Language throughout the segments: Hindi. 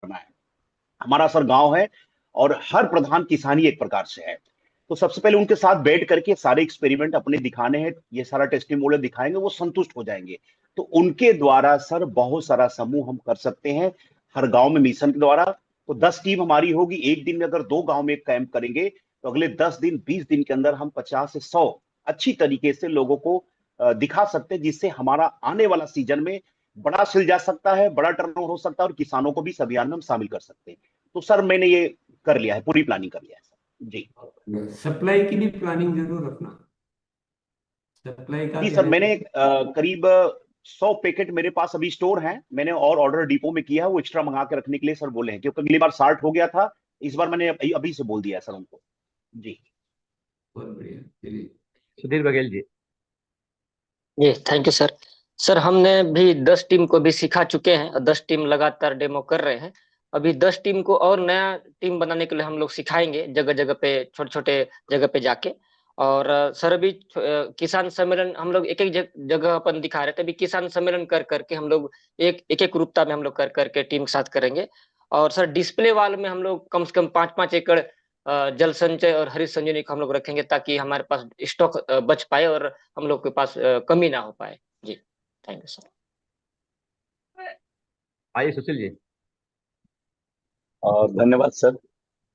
करना है। हमारा सर गांव है और हर प्रधान किसानी एक प्रकार से है। तो सबसे पहले उनके साथ बैठ करके सारे एक्सपेरिमेंट अपने दिखाने हैं, ये सारा टेस्टिमोनियल दिखाएंगे, वो संतुष्ट हो जाएंगे। तो उनके द्वारा सर बहुत सारा समूह हम कर सकते हैं हर गांव में मिशन के द्वारा। तो 10 टीम हमारी होगी, एक दिन में अगर 2 गांव में एक कैंप करेंगे तो अगले 10 दिन 20 दिन के अंदर हम 50 से 100 अच्छी तरीके से लोगों को दिखा सकते हैं, जिससे हमारा आने वाला सीजन में बड़ा सिल जा सकता है, बड़ा टर्नओवर हो सकता है और किसानों को भी इस अभियान में हम शामिल कर सकते हैं। तो सर मैंने ये कर लिया है, पूरी प्लानिंग कर लिया है सर जी। सप्लाई की भी प्लानिंग जरूर रखना। सप्लाई का जी क्या सर, है? मैंने करीब 100 पैकेट मेरे पास अभी स्टोर हैं, मैंने और ऑर्डर डिपो में किया है, वो एक्स्ट्रा मंगा के रखने के लिए सर बोले हैं, क्योंकि अगली बार 60 हो गया था। इस बार मैंने अभी अभी से बोल दिया है सर उनको जी। बहुत बढ़िया, चलिए। सुधीर बघेल जी। जी थैंक यू सर। सर हमने भी 10 टीम को भी सिखा चुके हैं और 10 टीम लगातार डेमो कर रहे हैं। अभी 10 टीम को और नया टीम बनाने के लिए हम लोग सिखाएंगे जगह जगह पे, छोटे छोटे जगह पे जाके। और सर अभी किसान सम्मेलन हम लोग एक एक जगह अपन दिखा रहे थे, अभी किसान सम्मेलन कर करके हम लोग एक एक एक रूपता में हम लोग कर करके टीम के साथ करेंगे। और सर डिस्प्ले वाल में हम लोग कम से कम 5-5 एकड़ जल संचय और हरित संजीवनी को हम लोग रखेंगे, ताकि हमारे पास स्टॉक बच पाए और हम लोग के पास कमी ना हो पाए। जी थैंक यू सर। आइए सुशील जी। और धन्यवाद सर।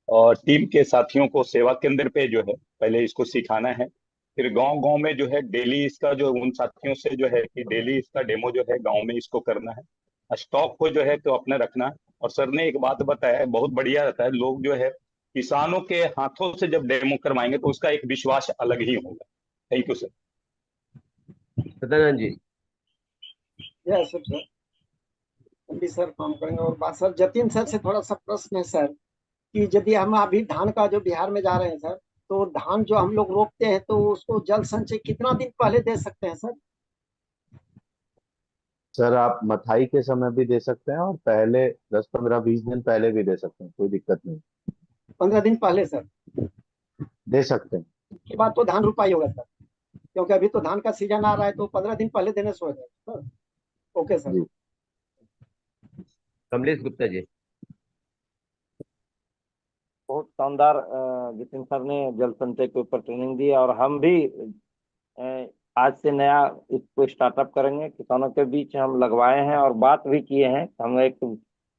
और टीम के साथियों को सेवा केंद्र पे जो है पहले इसको सिखाना है, फिर गांव गांव में जो है डेली इसका जो उन साथियों से जो है कि डेली इसका डेमो जो है गांव में इसको करना है। स्टॉक को जो है तो अपने रखना है। और सर ने एक बात बताया है, बहुत बढ़िया रहता है, लोग जो है किसानों के हाथों से जब डेमो करवाएंगे तो उसका एक विश्वास अलग ही होगा। Thank you sir. Sadanand ji. Yes sir, अभी सर काम करेंगे। और बात सर जतिन सर से थोड़ा सा प्रश्न है सर, कि यदि हम अभी धान का जो बिहार में जा रहे हैं सर, तो धान जो हम लोग रोपते हैं तो उसको जल संचय कितना दिन पहले दे सकते हैं सर? सर आप मथाई के समय भी दे सकते हैं और पहले 10-15-20 दिन पहले भी दे सकते हैं, कोई दिक्कत नहीं। 15 दिन पहले सर दे सकते हैं। के बाद तो धान रुपाई होगा सर, क्योंकि अभी तो धान का सीजन आ रहा है, तो 15 दिन पहले देने से हो जाएगा सर। Okay sir. जी कमलेश गुप्ता जी। बहुत शानदार जितिन सर ने जल संचय के ऊपर ट्रेनिंग दी, और हम भी आज से नया इसको स्टार्टअप करेंगे, किसानों के बीच हम लगवाए हैं और बात भी किए हैं। हम एक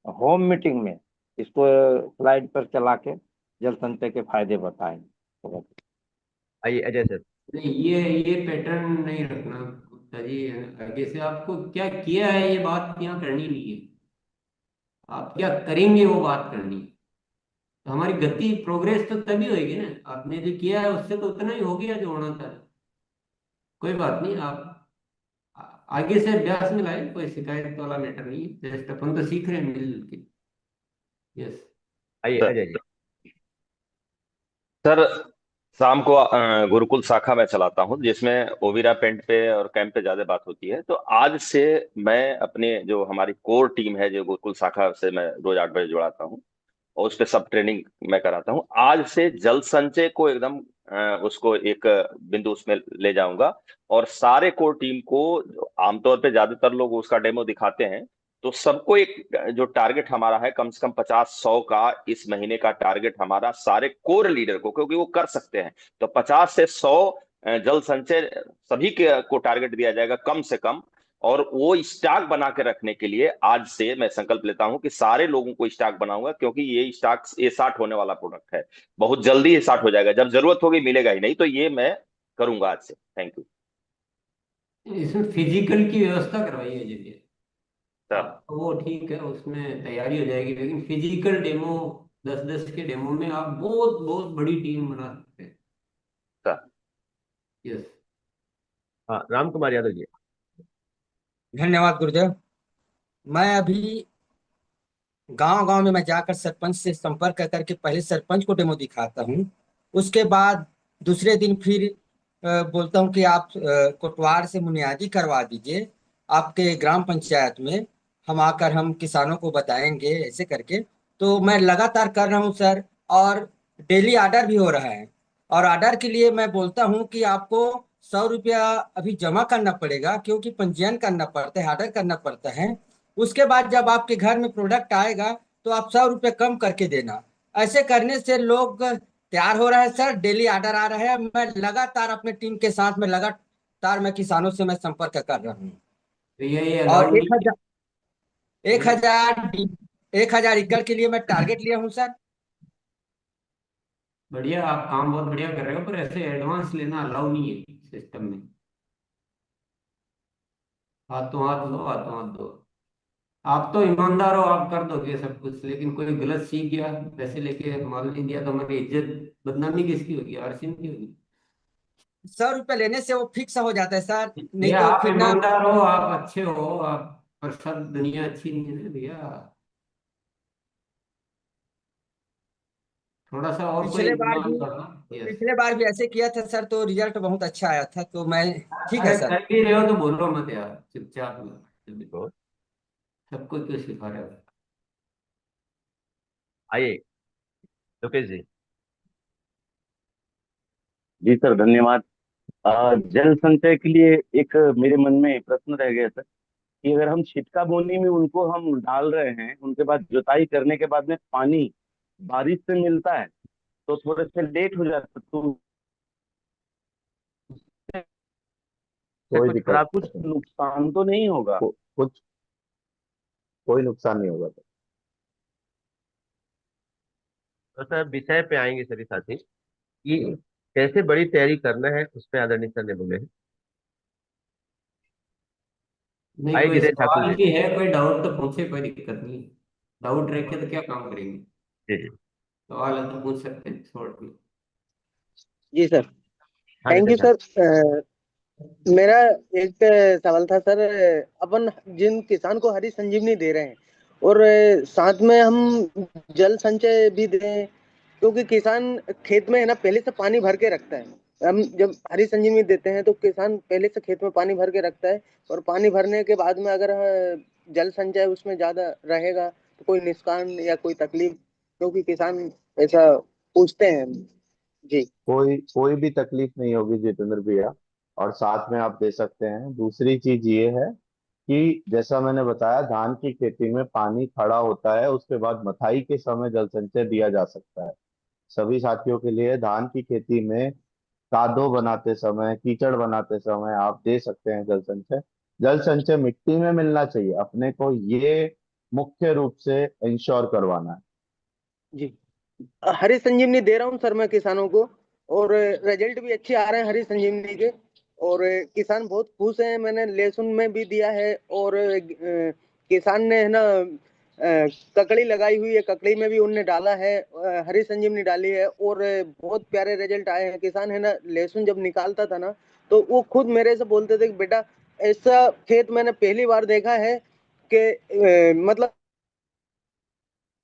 होम मीटिंग में इसको स्लाइड पर चला के जल संचय के फायदे बताएंगे। आइए अजय सर। नहीं, ये पैटर्न नहीं रखना गुप्ता जी। आगे से आपको क्या किया है ये बात यहाँ करनी नहीं है, आप क्या करेंगे वो बात करनी है। तो हमारी गति प्रोग्रेस तो तभी होगी ना, आपने जो किया है उससे तो उतना ही हो गया जो होना था। कोई बात नहीं, आप आगे से अभ्यास में लाए, कोई शिकायत वाला मैटर नहीं है, जस्ट अपन तो सीख रहे हैं मिल के। यस। आइए सर अजय जी। सर, शाम को गुरुकुल शाखा में चलाता हूँ, जिसमें ओविरा पेंट पे और कैंप पे ज्यादा बात होती है। तो आज से मैं अपने जो हमारी कोर टीम है, जो गुरुकुल शाखा से मैं रोज 8 बजे जुड़ाता हूँ और उस पे सब ट्रेनिंग मैं कराता हूँ, आज से जल संचय को एकदम उसको एक बिंदु उसमें ले जाऊंगा। और सारे कोर टीम को, आमतौर पे ज्यादातर लोग उसका डेमो दिखाते हैं, तो सबको एक जो टारगेट हमारा है कम से कम 50-100 का इस महीने का टारगेट हमारा सारे कोर लीडर को, क्योंकि वो कर सकते हैं। तो 50 से 100 जल संचय सभी के को टारगेट दिया जाएगा कम से कम। और वो स्टॉक बना के रखने के लिए आज से मैं संकल्प लेता हूं कि सारे लोगों को स्टॉक बनाऊंगा, क्योंकि ये स्टॉक ये स्टार्ट होने वाला प्रोडक्ट है, बहुत जल्दी ये स्टार्ट हो जाएगा, जब जरूरत होगी मिलेगा ही नहीं। तो ये मैं करूंगा आज से। थैंक यू इसमें फिजिकल की व्यवस्था करवाई है जी। सर। वो ठीक है, उसमें तैयारी हो जाएगी, लेकिन फिजिकल डेमो 10-10 के डेमो में आप बहुत बहुत बड़ी टीम बना सकते हैं। Sir yes. हाँ राम कुमार यादव जी। धन्यवाद गुरुदेव। मैं अभी गांव गांव में मैं जाकर सरपंच से संपर्क करके पहले सरपंच को डेमो दिखाता हूं, उसके बाद दूसरे दिन फिर बोलता हूं कि आप कोटवार से बुनियादी करवा दीजिए आपके ग्राम पंचायत में, हम आकर हम किसानों को बताएंगे ऐसे करके। तो मैं लगातार कर रहा हूं सर, और डेली ऑर्डर भी हो रहा है। और ऑर्डर के लिए मैं बोलता हूं कि आपको 100 रुपया अभी जमा करना पड़ेगा, क्योंकि पंजीयन करना पड़ता है, ऑर्डर करना पड़ता है। उसके बाद जब आपके घर में प्रोडक्ट आएगा तो आप 100 रुपये कम करके देना। ऐसे करने से लोग तैयार हो रहे हैं सर, डेली ऑर्डर आ रहे हैं। मैं लगातार अपने टीम के साथ में लगातार मैं किसानों से मैं संपर्क कर रहा हूँ। भैया ये और अलाउड नहीं है। एक हजार 1000 एकड़ के लिए मैं टारगेट लिया हूँ सर। बढ़िया, आप काम बहुत बढ़िया कर रहे हो, पर ऐसे एडवांस लेना अलाउ नहीं है सिस्टम में। हाथों हाथ लो, हाथों हाथ दो। आप तो ईमानदार हो, आप कर दोगे सब कुछ, लेकिन कोई गलत सीख गया, पैसे लेके माल नहीं दिया तो हमारी इज्जत बदनामी किसकी होगी? आरसीएम की होगी। 100 रुपये लेने से वो फिक्स हो जाता है सर, नहीं भैया तो आप फिर ना। ईमानदार हो, आप अच्छे हो, आप, पर सब दुनिया अच्छी नहीं है ना भैया। थोड़ा सा और तो पिछले बार इंतजाम भी करो। यस। पिछले बार भी ऐसे किया था सर, तो रिजल्ट बहुत अच्छा आया था, तो मैं ठीक है अरे सर। कर भी रहे हो तो बोलो मत यार, चुपचाप। तो सबको क्यों सिखा रहे हो? आइए लोकेश जी। जी सर, धन्यवाद। जल संचय के लिए एक मेरे मन में प्रश्न रह गया था कि अगर हम छिटका बोनी में उनको हम डाल रहे हैं, उनके बाद जुताई करने के बाद में पानी बारिश से मिलता है तो थोड़े से लेट हो जाता, तो उससे कोई दिक्कत कुछ नुकसान तो नहीं होगा? कुछ कोई नुकसान नहीं होगा। तो सर विषय पे आएंगे सभी साथी कि कैसे बड़ी तैयारी करना है, उस पर आदरणीय सर ने बोले हैं। नहीं, आइए कोई जितेश ठाकुर सवाल जी। भी है, कोई डाउट तो पूछे, कोई दिक्कत नहीं। डाउट रह के तो क्या काम करेंगे? जी जी। सवाल है तो पूछ सकते हैं शॉर्ट में। जी सर, हाँ थैंक यू जितेश साहब। सर। मेरा एक सवाल था सर। अपन जिन किसान को हरी संजीवनी दे रहे हैं और साथ में हम जल संचय भी दें, क्योंकि किसान खेत में है ना पहले से पानी भर के रखता है। हम जब हरी संजीवनी देते हैं तो किसान पहले से खेत में पानी भर के रखता है, और पानी भरने के बाद में अगर जल संचय उसमें ज्यादा रहेगा तो कोई नुकसान या कोई तकलीफ, क्योंकि किसान ऐसा पूछते हैं। जी। कोई कोई भी तकलीफ नहीं होगी जितेंद्र भैया, और साथ में आप दे सकते हैं। दूसरी चीज ये है कि जैसा मैंने बताया, धान की खेती में पानी खड़ा होता है, उसके बाद मथाई के समय जल संचय दिया जा सकता है। सभी साथियों के लिए धान की खेती में कादो बनाते समय, कीचड़ बनाते समय आप दे सकते हैं जल संचय। जल संचय मिट्टी में मिलना चाहिए, अपने को ये मुख्य रूप से इंश्योर करवाना है। जी, हरी संजीवनी दे रहा हूँ सर मैं किसानों को, और रिजल्ट भी अच्छे आ रहे हैं हरी संजीवनी के, और किसान बहुत खुश हैं। मैंने लहसुन में भी दिया है, और किसान ने है ना ककड़ी लगाई हुई है, ककड़ी में भी उनने डाला है, हरी संजीवनी डाली है, और बहुत प्यारे रिजल्ट आए हैं। किसान है ना लहसुन जब निकालता था ना, तो वो खुद मेरे से बोलते थे कि बेटा ऐसा खेत मैंने पहली बार देखा है कि मतलब।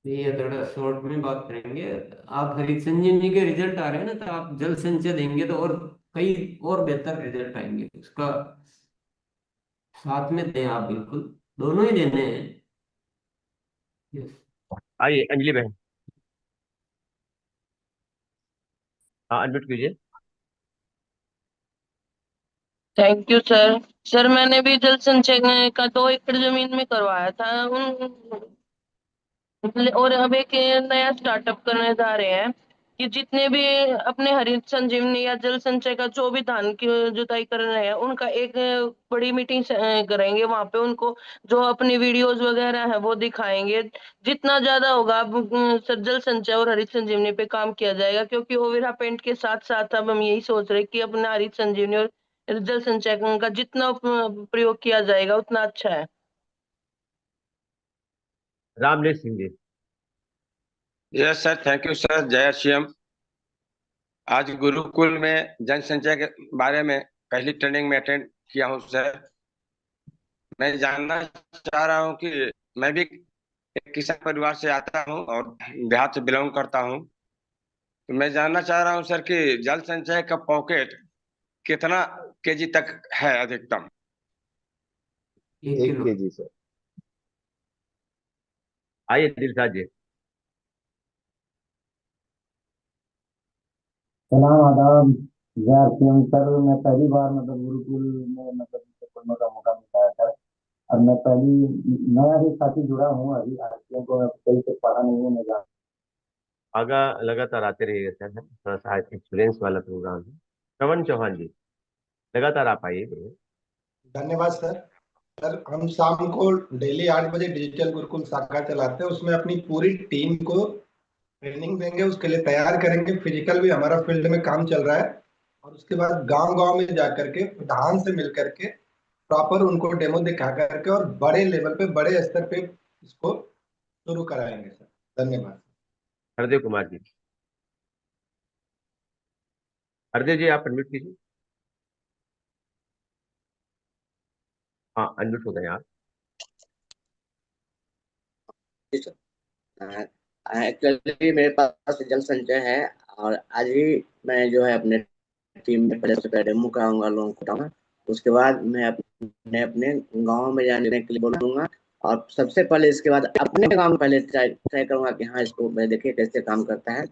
ये थोड़ा शॉर्ट में बात करेंगे। आप हरी संजीवनी के रिजल्ट आ रहे हैं ना, तो आप जल संचय देंगे तो और कई और बेहतर रिजल्ट आएंगे उसका। साथ में दें आप, बिल्कुल दोनों ही देने हैं। यस। आइए अंजलि बहन। हाँ अनम्यूट कीजिए। Thank you sir. सर मैंने भी जल संचय का 2 एकड़ जमीन में करवाया था और अब एक नया स्टार्टअप करने जा रहे हैं कि जितने भी अपने हरित संजीवनी या जल संचय का जो भी धान की जुताई कर रहे हैं उनका एक बड़ी मीटिंग करेंगे। वहां पे उनको जो अपनी वीडियोस वगैरह है वो दिखाएंगे। जितना ज्यादा होगा अब सर जल संचय और हरित संजीवनी पे काम किया जाएगा, क्योंकि ओवेरा पेंट के साथ साथ अब हम यही सोच रहे हैं कि अपना हरित संजीवनी और जल संचय का जितना प्रयोग किया जाएगा उतना अच्छा है। Ramlesh Singh ji. Yes sir, thank you sir. जय श्री राम। आज गुरुकुल में जन संचय के बारे में पहली ट्रेनिंग में अटेंड किया हूँ सर। मैं जानना चाह रहा हूँ कि मैं भी एक किसान परिवार से आता हूँ और देहात से बिलोंग करता हूँ। तो मैं जानना चाह रहा हूँ सर कि जल संचय का पॉकेट कितना केजी तक है अधिकतम? 1 kg सर। आइए दिलशाद जी। सलाम आदाब। जय श्री राम सर। मैं पहली बार गुरुकुल में पढ़ने का मौका मिला है सर। और मैं पहली नया भी साथी जुड़ा हूँ, अभी आरटीओ को सही से पढ़ा नहीं है मैं। आगा लगातार आते रहिएगा सर, थोड़ा सा एक्सपीरियंस वाला प्रोग्राम है। श्रवण चौहान जी, लगातार आप आइए। धन्यवाद सर। सर हम शाम को डेली 8 बजे डिजिटल गुरुकुल शाखा चलाते हैं, उसमें अपनी पूरी टीम को ट्रेनिंग देंगे, उसके लिए तैयार करेंगे। फिजिकल भी हमारा फील्ड में काम चल रहा है, और उसके बाद गांव गांव में जाकर के प्रधान से मिल करके प्रॉपर उनको डेमो दिखा करके और बड़े लेवल पे, बड़े स्तर पे इसको शुरू कराएंगे सर। धन्यवाद। हरदेव कुमार जी, हरदेव जी आप अनम्यूट कीजिए। हाँ अनम्यूट हो गए आप। एक्चुअली मेरे पास जल संचय है, और आज ही मैं जो है अपने टीम में पहले से डेमो कराऊंगा, लोगों को बताऊंगा। उसके बाद मैं अपने अपने गांव में जाने के लिए बोलूंगा, और सबसे पहले इसके बाद अपने गांव में पहले ट्राई करूंगा कि हाँ इसको मैं देखिए कैसे काम करता है,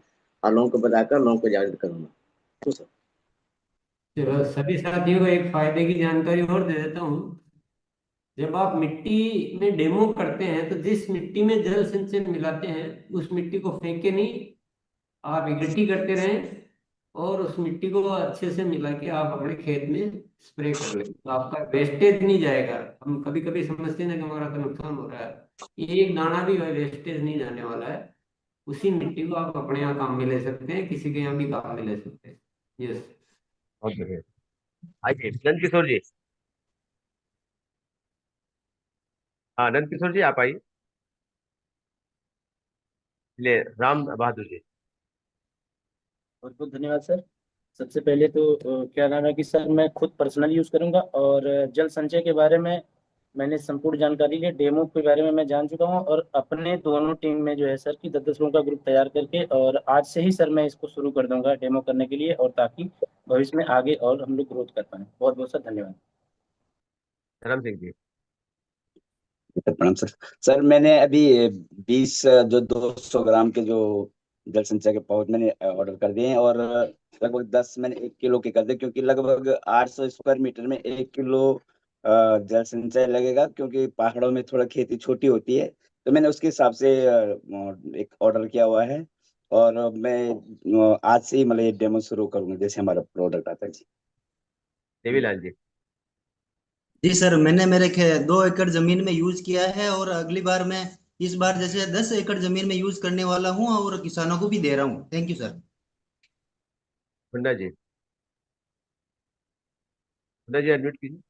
और लोगों को बताकर लोगों को जागरूक करूंगा। तो सर चलो सभी साथियों को एक फायदे की जानकारी और दे देता हूँ। जब आप मिट्टी में डेमो करते हैं तो जिस मिट्टी में जल संचय मिलाते हैं उस मिट्टी को फेंके नहीं, आप इकट्ठी करते रहें और उस मिट्टी को अच्छे से मिला के आप अपने खेत में स्प्रे कर लें, तो आपका वेस्टेज नहीं जाएगा। हम कभी कभी समझते हैं कि हमारा तो नुकसान हो रहा है, ये एक दाना भी वेस्टेज नहीं जाने वाला है। उसी मिट्टी को आप अपने यहाँ काम में ले सकते हैं, किसी के यहाँ भी काम में ले सकते हैं। यस, बहुत बढ़िया। आइए नंद किशोर जी। हाँ नंद किशोर जी आप आइए। ले राम बहादुर जी। बहुत बहुत धन्यवाद सर। सबसे पहले तो क्या नाम है कि सर मैं खुद पर्सनली यूज करूंगा, और जल संचय के बारे में मैंने संपूर्ण जानकारी ली, डेमो के बारे में मैं जान चुका हूं, और अपने दोनों टीम में जो है सर कि 10-10 लोगों का ग्रुप तैयार करके, और आज से ही सर मैं इसको शुरू कर दूंगा डेमो करने के लिए, और ताकि भविष्य में आगे और हम लोग ग्रोथ कर पाए। बहुत बहुत सर धन्यवाद। धर्म सिंह जी। प्रणाम सर। सर मैंने अभी 20 जो 200 ग्राम के जो जल संचय के पाउच मैंने ऑर्डर कर दिए हैं, और लगभग 10 मैंने 1 किलो के कर दिए, क्योंकि लगभग 800 स्क्वायर मीटर में 1 किलो जल संचय लगेगा, क्योंकि पहाड़ों में थोड़ा खेती छोटी होती है। तो मैंने उसके हिसाब से एक ऑर्डर किया हुआ है, और मैं आज से ही मतलब ये डेमो शुरू करूंगा जैसे हमारा प्रोडक्ट आता है जी। देवीलाल जी। जी सर, मैंने मेरे 2 एकड़ जमीन में यूज किया है, और अगली बार मैं इस बार जैसे 10 एकड़ जमीन में यूज करने वाला हूं, और किसानों को भी दे रहा हूं। Thank you sir. हुंडा जी, हुंडा जी एडमिट कीजिए।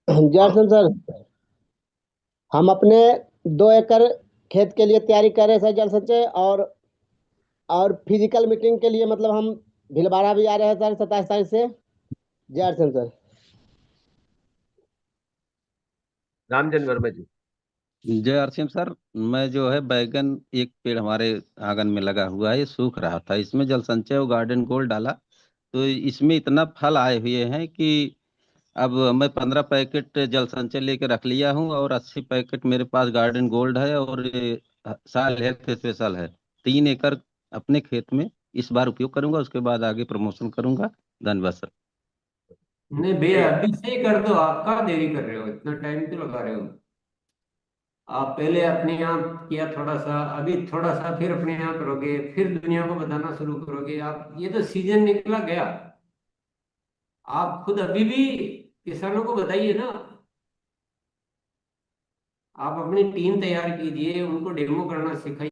जर्सन सर, हम अपने 2 एकड़ खेत के लिए तैयारी कर रहे हैं सर जल संचय, और फिजिकल मीटिंग के लिए मतलब हम भीलवाड़ा भी आ रहे हैं सर 27 तारीख से। जर्सन सर। रामजन वर्मा जी। जय आरसीएम सर। मैं जो है बैगन, एक पेड़ हमारे आंगन में लगा हुआ है, ये सूख रहा था, इसमें जल संचय और गार्डन गोल्ड डाला, तो इसमें इतना फल आए हुए हैं कि अब मैं 15 पैकेट जल संचय लेके रख लिया हूँ, और 80 पैकेट मेरे पास गार्डन गोल्ड है, और साल हेल्थ स्पेशल है। 3 एकड़ अपने खेत में इस बार उपयोग करूंगा, उसके बाद आगे प्रमोशन करूंगा। धन्यवाद सर। नहीं भैया अभी से ही कर दो, आप कहाँ देरी कर रहे हो, इतना टाइम क्यों लगा रहे हो? आप पहले अपने आप किया थोड़ा सा, अभी थोड़ा सा, फिर अपने आप करोगे, फिर दुनिया को बताना शुरू करोगे आप। ये तो सीजन निकला गया, आप खुद अभी भी किसानों को बताइए ना। आप अपनी टीम तैयार कीजिए, उनको डेमो करना सिखाइए।